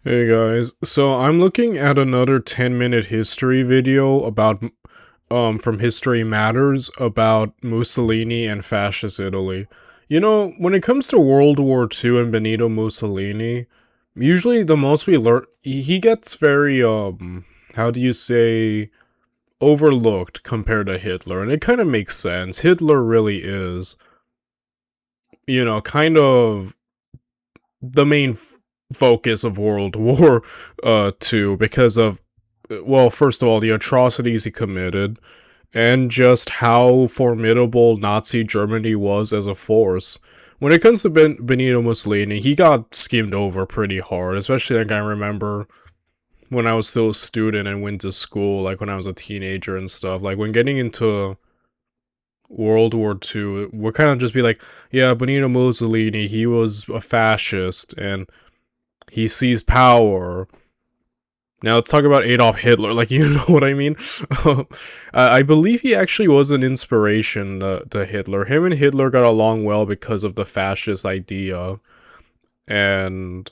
Hey guys, so I'm looking at another 10-minute history video about from History Matters about Mussolini and Fascist Italy. You know, when it comes to World War II and Benito Mussolini, usually the most we learn he gets very how do you say overlooked compared to Hitler, and it kind of makes sense. Hitler really is, kind of the main focus of World War II because of, well, first of all, the atrocities he committed and just how formidable Nazi Germany was as a force. When it comes to Benito Mussolini, he got skimmed over pretty hard, especially like I remember when I was still a student and went to school, like when I was a teenager and stuff. Like when getting into World War II, we're kind of just be like, yeah, Benito Mussolini, he was a fascist and he seized power. Now let's talk about Adolf Hitler, like, you know what I mean? I believe he actually was an inspiration to Hitler. Him and Hitler got along well because of the fascist idea. And,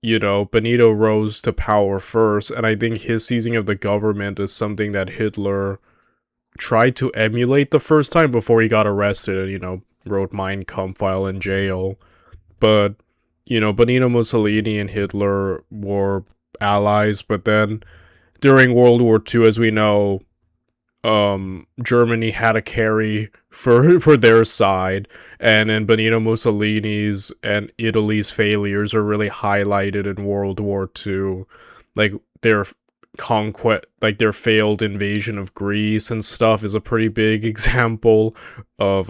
Benito rose to power first, and I think his seizing of the government is something that Hitler tried to emulate the first time before he got arrested and, wrote Mein Kampf while in jail. But, Benito Mussolini and Hitler were allies, but then during World War II, as we know, Germany had a carry for their side, and then Benito Mussolini's and Italy's failures are really highlighted in World War II, like their conquest, like their failed invasion of Greece and stuff is a pretty big example of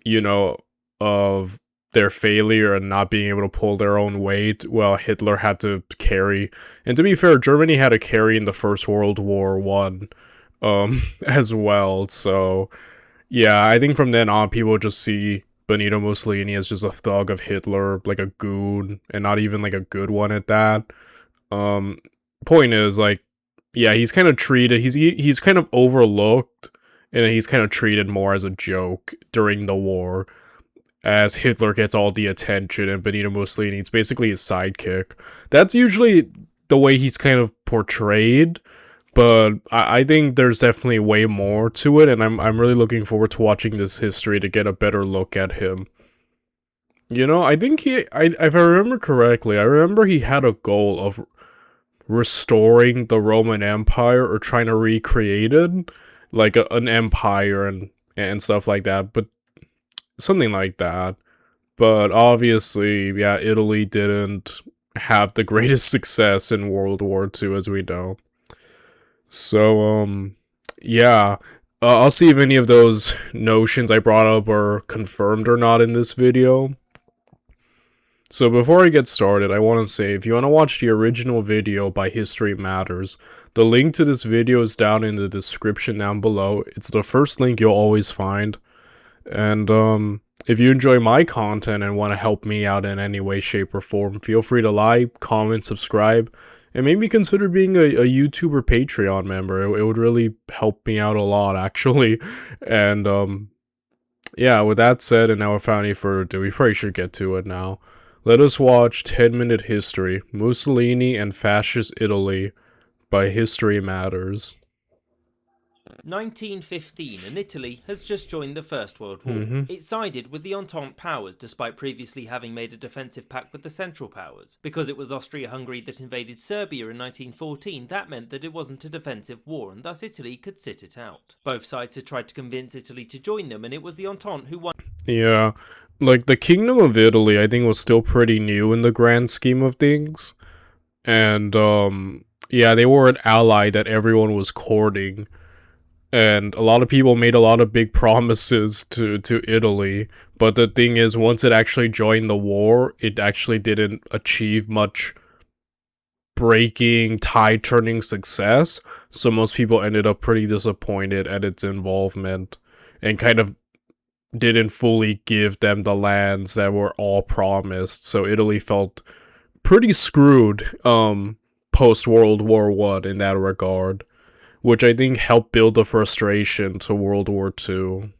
you know of their failure and not being able to pull their own weight. Well, Hitler had to carry, and to be fair, Germany had to carry in the First World War One, as well. So, yeah, I think from then on, people just see Benito Mussolini as just a thug of Hitler, like a goon, and not even like a good one at that. Um, Point is, like, yeah, he's kind of treated, he's kind of overlooked, and he's kind of treated more as a joke during the war, as Hitler gets all the attention and Benito Mussolini's basically his sidekick. That's usually the way he's kind of portrayed, but I think there's definitely way more to it, and I'm really looking forward to watching this history to get a better look at him. I think if I remember correctly, I remember he had a goal of restoring the Roman Empire or trying to recreate it, like an empire and stuff like that, but something like that. But obviously, yeah, Italy didn't have the greatest success in World War II, as we know. So, yeah. I'll see if any of those notions I brought up are confirmed or not in this video. So before I get started, I want to say, if you want to watch the original video by History Matters, the link to this video is down in the description down below. It's the first link you'll always find. And, if you enjoy my content and want to help me out in any way, shape, or form, feel free to like, comment, subscribe, and maybe consider being a YouTube or Patreon member. It would really help me out a lot, actually. And, yeah, with that said, and now without any further ado, we probably should get to it now. Let us watch 10-Minute History, Mussolini and Fascist Italy by History Matters. 1915 and Italy has just joined the First World War. It sided with the Entente powers despite previously having made a defensive pact with the Central powers. Because it was Austria-Hungary that invaded Serbia in 1914, that meant that it wasn't a defensive war and thus Italy could sit it out. Both sides had tried to convince Italy to join them and it was the Entente who won. Yeah, like the Kingdom of Italy, I think was still pretty new in the grand scheme of things. And, yeah, they were an ally that everyone was courting. And a lot of people made a lot of big promises to Italy, but the thing is, once it actually joined the war, it actually didn't achieve much breaking, tide-turning success, so most people ended up pretty disappointed at its involvement, and kind of didn't fully give them the lands that were all promised, so Italy felt pretty screwed, post-World War I in that regard, which I think helped build the frustration to World War II.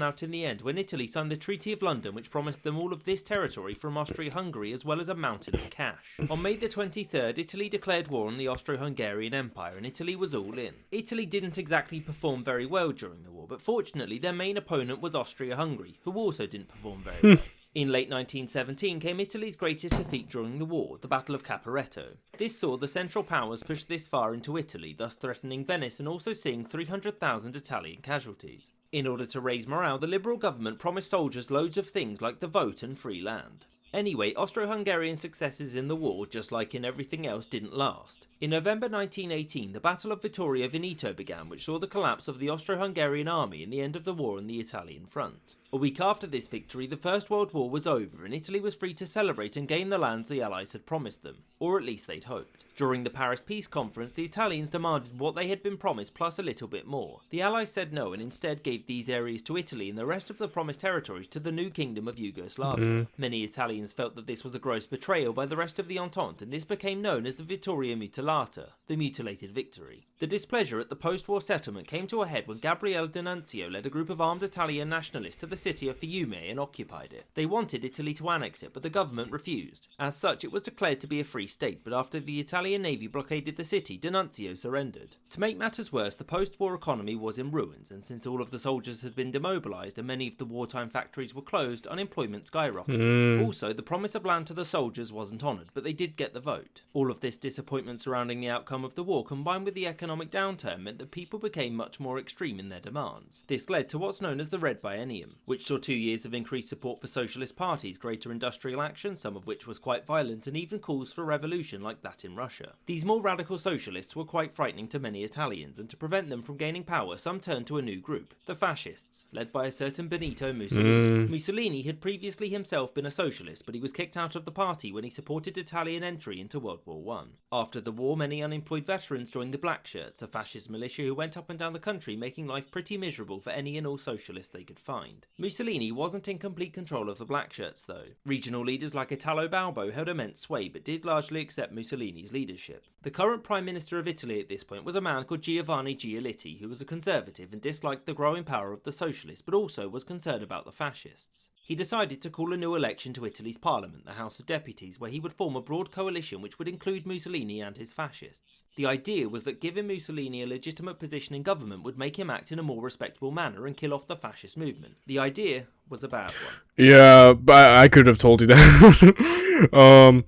out in the end when Italy signed the Treaty of London, which promised them all of this territory from Austria-Hungary as well as a mountain of cash. On May the 23rd, Italy declared war on the Austro-Hungarian Empire and Italy was all in. Italy didn't exactly perform very well during the war, but fortunately their main opponent was Austria-Hungary, who also didn't perform very well. In late 1917 came Italy's greatest defeat during the war, the Battle of Caporetto. This saw the Central Powers push this far into Italy, thus threatening Venice and also seeing 300,000 Italian casualties. In order to raise morale, the Liberal government promised soldiers loads of things like the vote and free land. Anyway, Austro-Hungarian successes in the war, just like in everything else, didn't last. In November 1918, the Battle of Vittorio Veneto began, which saw the collapse of the Austro-Hungarian army and the end of the war on the Italian front. A week after this victory, the First World War was over and Italy was free to celebrate and gain the lands the Allies had promised them, or at least they'd hoped. During the Paris Peace Conference, the Italians demanded what they had been promised plus a little bit more. The Allies said no and instead gave these areas to Italy and the rest of the promised territories to the new Kingdom of Yugoslavia. Many Italians felt that this was a gross betrayal by the rest of the Entente, and this became known as the Vittoria Mutilata, the mutilated victory. The displeasure at the post-war settlement came to a head when Gabriele D'Annunzio led a group of armed Italian nationalists to the city of Fiume and occupied it. They wanted Italy to annex it, but the government refused. As such, it was declared to be a free state, but after the Italian navy blockaded the city, D'Annunzio surrendered. To make matters worse, the post-war economy was in ruins, and since all of the soldiers had been demobilised and many of the wartime factories were closed, unemployment skyrocketed. Also, the promise of land to the soldiers wasn't honoured, but they did get the vote. All of this disappointment surrounding the outcome of the war, combined with the economic downturn, meant that people became much more extreme in their demands. This led to what's known as the Red Biennium, which saw 2 years of increased support for socialist parties, greater industrial action, some of which was quite violent, and even calls for revolution like that in Russia. These more radical socialists were quite frightening to many Italians, and to prevent them from gaining power, some turned to a new group, the Fascists, led by a certain Benito Mussolini. Mussolini had previously himself been a socialist, but he was kicked out of the party when he supported Italian entry into World War I. After the war, many unemployed veterans joined the Black Shirts, a fascist militia who went up and down the country making life pretty miserable for any and all socialists they could find. Mussolini wasn't in complete control of the Black Shirts though. Regional leaders like Italo Balbo held immense sway but did largely accept Mussolini's leadership. The current Prime Minister of Italy at this point was a man called Giovanni Giolitti, who was a conservative and disliked the growing power of the socialists but also was concerned about the fascists. He decided to call a new election to Italy's parliament, the House of Deputies, where he would form a broad coalition which would include Mussolini and his fascists. The idea was that giving Mussolini a legitimate position in government would make him act in a more respectable manner and kill off the fascist movement. The idea was a bad one. Yeah, but I could have told you that.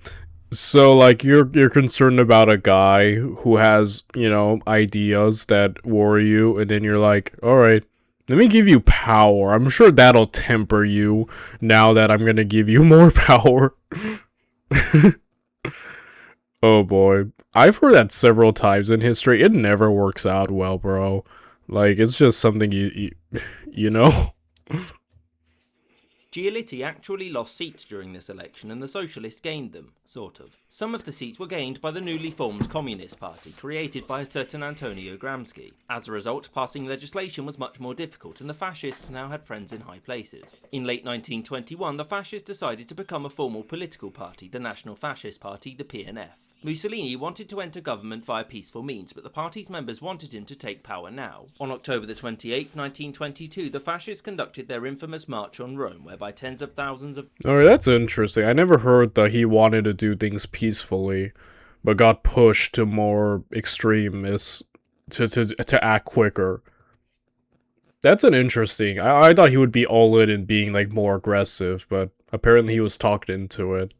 So, like, you're concerned about a guy who has, ideas that worry you, and then you're like, alright, let me give you power. I'm sure that'll temper you now that I'm gonna give you more power. Oh boy. I've heard that several times in history. It never works out well, bro. Like, it's just something you know? Giolitti actually lost seats during this election and the socialists gained them, sort of. Some of the seats were gained by the newly formed Communist Party, created by a certain Antonio Gramsci. As a result, passing legislation was much more difficult and the fascists now had friends in high places. In late 1921, the fascists decided to become a formal political party, the National Fascist Party, the PNF. Mussolini wanted to enter government via peaceful means, but the party's members wanted him to take power now. On October the 28th, 1922, the fascists conducted their infamous March on Rome, whereby tens of thousands of... Alright, that's interesting. I never heard that he wanted to do things peacefully, but got pushed to more extremists to act quicker. That's an interesting... I thought he would be all in and being, like, more aggressive, but apparently he was talked into it.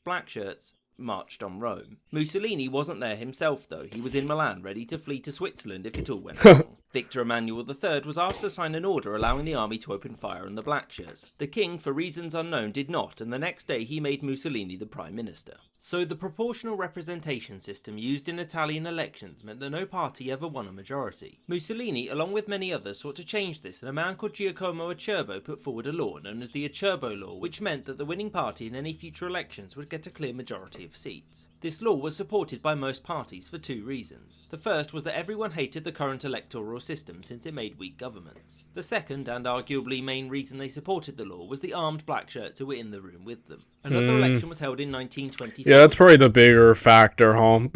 Black Shirts marched on Rome. Mussolini wasn't there himself though, he was in Milan ready to flee to Switzerland if it all went wrong. Victor Emmanuel III was asked to sign an order allowing the army to open fire on the Black Shirts. The king, for reasons unknown, did not, and the next day he made Mussolini the Prime Minister. So the proportional representation system used in Italian elections meant that no party ever won a majority. Mussolini, along with many others, sought to change this, and a man called Giacomo Acerbo put forward a law known as the Acerbo Law, which meant that the winning party in any future elections would get a clear majority of seats. This law was supported by most parties for two reasons. The first was that everyone hated the current electoral system since it made weak governments. The second, and arguably main reason they supported the law, was the armed black shirts who were in the room with them. Another election was held in 1924. Yeah, that's probably the bigger factor, huh?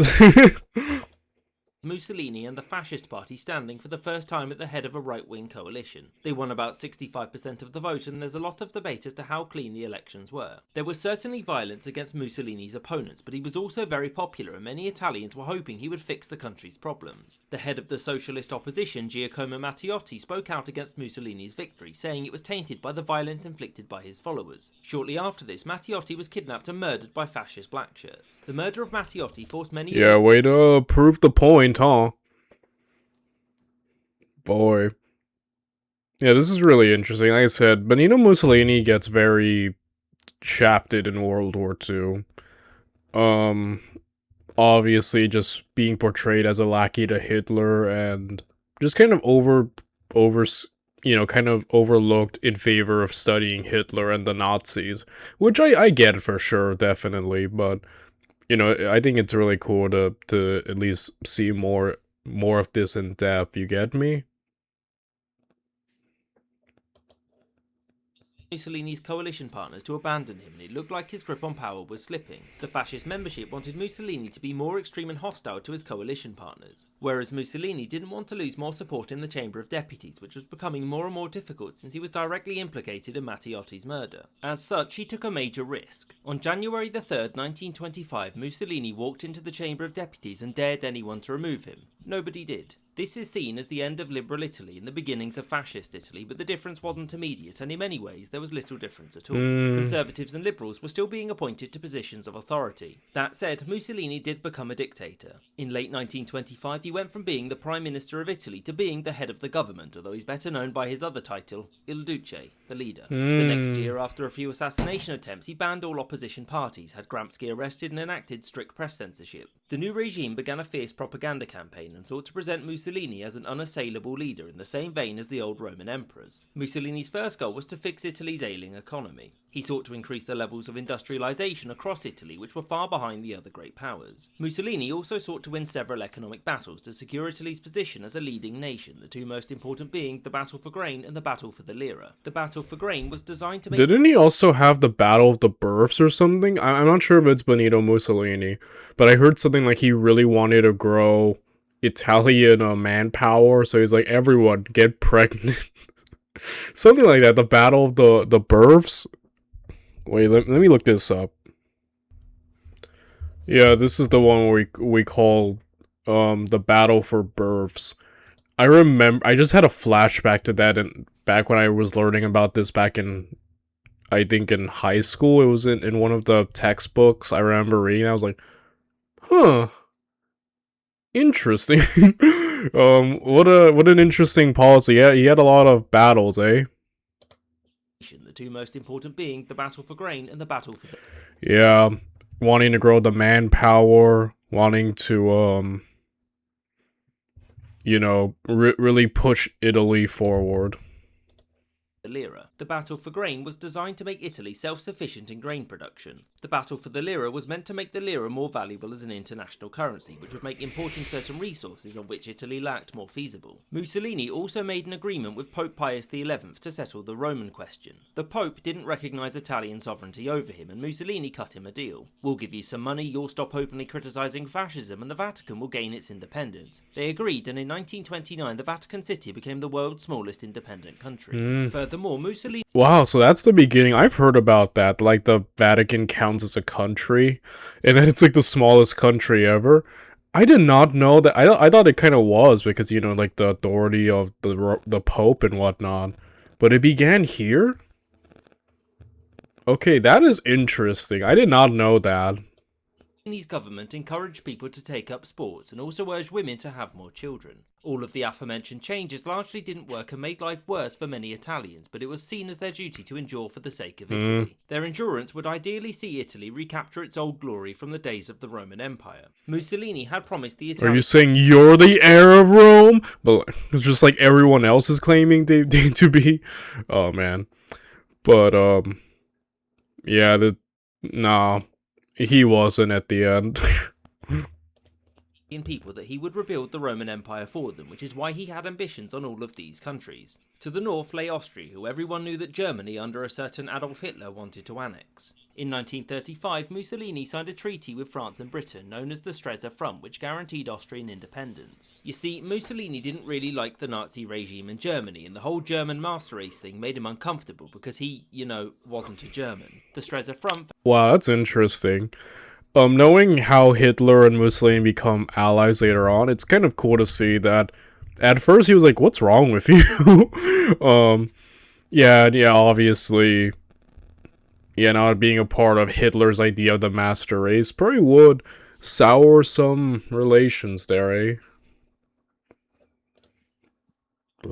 Mussolini and the Fascist Party standing for the first time at the head of a right-wing coalition. They won about 65% of the vote, and there's a lot of debate as to how clean the elections were. There was certainly violence against Mussolini's opponents, but he was also very popular, and many Italians were hoping he would fix the country's problems. The head of the socialist opposition, Giacomo Matteotti, spoke out against Mussolini's victory, saying it was tainted by the violence inflicted by his followers. Shortly after this, Matteotti was kidnapped and murdered by fascist blackshirts. The murder of Matteotti forced many... Yeah, way to prove the point, huh? Boy. Yeah, this is really interesting. Like I said, Benito Mussolini gets very shafted in World War II. Obviously just being portrayed as a lackey to Hitler and just kind of kind of overlooked in favor of studying Hitler and the Nazis, which I get for sure, definitely, but I think it's really cool to at least see more of this in depth. You get me? Mussolini's coalition partners to abandon him, and it looked like his grip on power was slipping. The fascist membership wanted Mussolini to be more extreme and hostile to his coalition partners, whereas Mussolini didn't want to lose more support in the Chamber of Deputies, which was becoming more and more difficult since he was directly implicated in Matteotti's murder. As such, he took a major risk. On January the 3rd, 1925, Mussolini walked into the Chamber of Deputies and dared anyone to remove him. Nobody did. This is seen as the end of liberal Italy and the beginnings of fascist Italy, but the difference wasn't immediate, and in many ways there was little difference at all. Conservatives and liberals were still being appointed to positions of authority. That said, Mussolini did become a dictator. In late 1925, he went from being the Prime Minister of Italy to being the head of the government, although he's better known by his other title, Il Duce, the leader. The next year, after a few assassination attempts, he banned all opposition parties, had Gramsci arrested, and enacted strict press censorship. The new regime began a fierce propaganda campaign and sought to present Mussolini as an unassailable leader in the same vein as the old Roman emperors. Mussolini's first goal was to fix Italy's ailing economy. He sought to increase the levels of industrialisation across Italy, which were far behind the other great powers. Mussolini also sought to win several economic battles to secure Italy's position as a leading nation, the two most important being the battle for grain and the battle for the lira. The battle for grain was designed to make... Didn't he also have the Battle of the Berths or something? I'm not sure if it's Benito Mussolini, but I heard something like he really wanted to grow Italian manpower, so he's like, everyone get pregnant. Something like that. The Battle of the Berths. Wait, let me look this up. Yeah, this is the one we call the Battle for Berths. I remember I just had a flashback to that, and back when I was learning about this back in, I think in high school. It was in one of the textbooks I remember reading. I was like, huh, interesting. What an interesting policy. Yeah, he had a lot of battles, eh? The two most important being the battle for grain and the battle for... Yeah, wanting to grow the manpower, wanting to, really push Italy forward. The lira. The battle for grain was designed to make Italy self-sufficient in grain production. The battle for the lira was meant to make the lira more valuable as an international currency, which would make importing certain resources on which Italy lacked more feasible. Mussolini also made an agreement with Pope Pius XI to settle the Roman question. The Pope didn't recognise Italian sovereignty over him, and Mussolini cut him a deal. We'll give you some money, you'll stop openly criticising fascism, and the Vatican will gain its independence. They agreed, and in 1929 the Vatican City became the world's smallest independent country. Furthermore, Mussolini... Wow, so that's the beginning. I've heard about that, like the Vatican counts as a country, and then it's like the smallest country ever. I did not know that. I thought it kind of was, because, like the authority of the Pope and whatnot. But it began here? Okay, that is interesting. I did not know that. Mussolini's government encouraged people to take up sports and also urged women to have more children. All of the aforementioned changes largely didn't work and made life worse for many Italians, but it was seen as their duty to endure for the sake of Italy. Their endurance would ideally see Italy recapture its old glory from the days of the Roman Empire. Mussolini had promised the Italians... Are you saying you're the heir of Rome? But it's just like everyone else is claiming to be? Oh, man. But, yeah, nah. He wasn't at the end. people that he would rebuild the Roman Empire for them, which is why he had ambitions on all of these countries. To the north lay Austria, who everyone knew that Germany, under a certain Adolf Hitler, wanted to annex. In 1935, Mussolini signed a treaty with France and Britain known as the Stresa Front, which guaranteed Austrian independence. You see, Mussolini didn't really like the Nazi regime in Germany, and the whole German master race thing made him uncomfortable because he, wasn't a German. The Stresa Front... Wow, that's interesting. Knowing how Hitler and Mussolini become allies later on, it's kind of cool to see that at first he was like, what's wrong with you? Obviously, not being a part of Hitler's idea of the master race probably would sour some relations there, eh?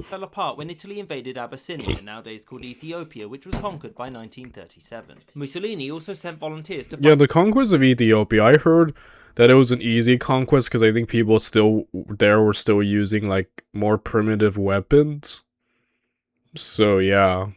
fell apart when Italy invaded Abyssinia, nowadays called Ethiopia, which was conquered by 1937. Mussolini also sent volunteers to fight... Yeah, the conquest of Ethiopia, I heard that it was an easy conquest because I think people were still using, like, more primitive weapons. So, yeah.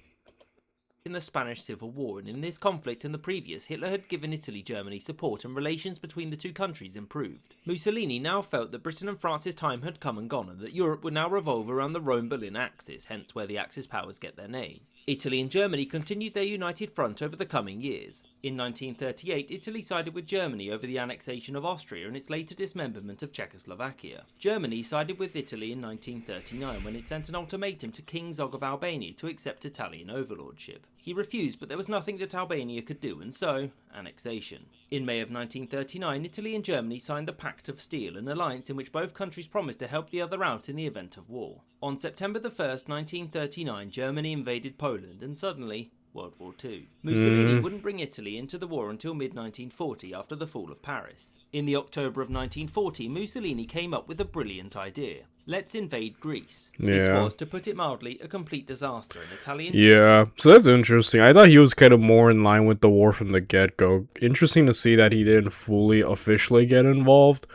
In the Spanish Civil War, and in this conflict and the previous, Hitler had given Italy-Germany support and relations between the two countries improved. Mussolini now felt that Britain and France's time had come and gone, and that Europe would now revolve around the Rome-Berlin axis, hence where the Axis powers get their name. Italy and Germany continued their united front over the coming years. In 1938, Italy sided with Germany over the annexation of Austria and its later dismemberment of Czechoslovakia. Germany sided with Italy in 1939 when it sent an ultimatum to King Zog of Albania to accept Italian overlordship. He refused, but there was nothing that Albania could do, and so, annexation. In May of 1939, Italy and Germany signed the Pact of Steel, an alliance in which both countries promised to help the other out in the event of war. On September 1st, 1939, Germany invaded Poland, and suddenly, World War II. Mussolini wouldn't bring Italy into the war until mid-1940, after the fall of Paris. In the October of 1940, Mussolini came up with a brilliant idea. Let's invade Greece. Yeah. This was, to put it mildly, a complete disaster. An Italian... Yeah, so that's interesting. I thought he was kind of more in line with the war from the get-go. Interesting to see that he didn't fully officially get involved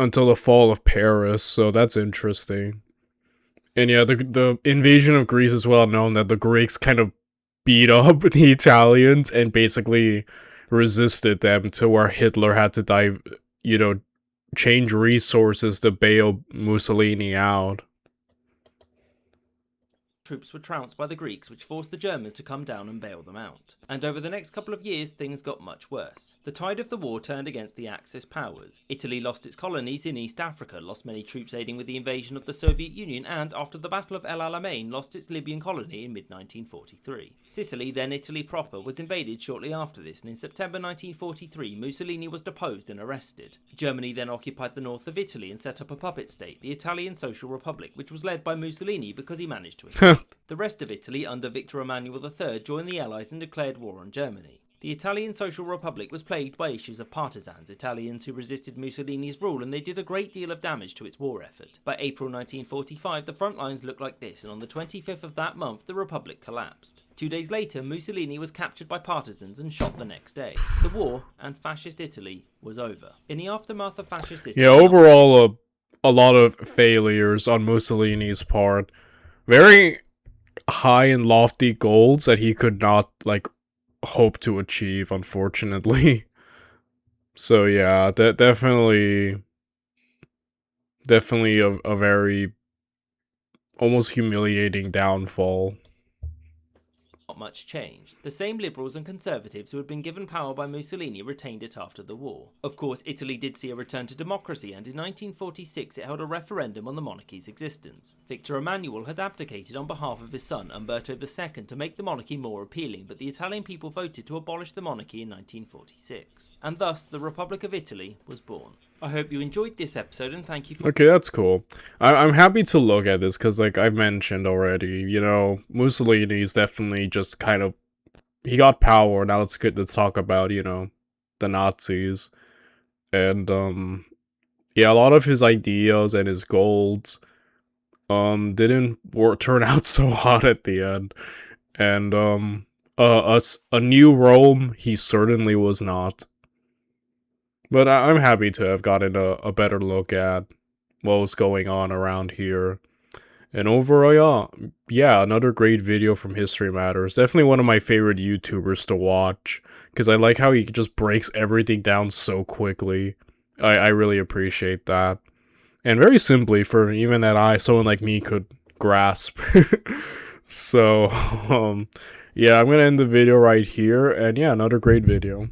until the fall of Paris, so that's interesting. And yeah, the invasion of Greece is well known that the Greeks kind of beat up the Italians and basically resisted them to where Hitler had to change resources to bail Mussolini out. Troops were trounced by the Greeks, which forced the Germans to come down and bail them out. And over the next couple of years, things got much worse. The tide of the war turned against the Axis powers. Italy lost its colonies in East Africa, lost many troops aiding with the invasion of the Soviet Union, and, after the Battle of El Alamein, lost its Libyan colony in mid-1943. Sicily, then Italy proper, was invaded shortly after this, and in September 1943, Mussolini was deposed and arrested. Germany then occupied the north of Italy and set up a puppet state, the Italian Social Republic, which was led by Mussolini because he managed to escape. The rest of Italy, under Victor Emmanuel III, joined the Allies and declared war on Germany. The Italian Social Republic was plagued by issues of partisans, Italians who resisted Mussolini's rule, and they did a great deal of damage to its war effort. By April 1945, the front lines looked like this, and on the 25th of that month, the Republic collapsed. 2 days later, Mussolini was captured by partisans and shot the next day. The war, and Fascist Italy, was over. In the aftermath of Fascist Italy... Yeah, overall, a lot of failures on Mussolini's part. Very high and lofty goals that he could not, hope to achieve, unfortunately. So yeah, definitely a very almost humiliating downfall. Not much changed. The same liberals and conservatives who had been given power by Mussolini retained it after the war. Of course, Italy did see a return to democracy, and in 1946 it held a referendum on the monarchy's existence. Victor Emmanuel had abdicated on behalf of his son, Umberto II, to make the monarchy more appealing, but the Italian people voted to abolish the monarchy in 1946. And thus, the Republic of Italy was born. I hope you enjoyed this episode, and thank you for... Okay, that's cool. I'm happy to look at this, because, I've mentioned already, Mussolini's definitely just kind of... He got power, now it's good to talk about, the Nazis. And, yeah, a lot of his ideas and his goals, didn't turn out so hot at the end. And, a new Rome, he certainly was not. But I'm happy to have gotten a better look at what was going on around here. And overall, yeah, another great video from History Matters. Definitely one of my favorite YouTubers to watch, because I like how he just breaks everything down so quickly. I really appreciate that. And very simply, for even someone like me could grasp. So, yeah, I'm gonna end the video right here, and yeah, another great video.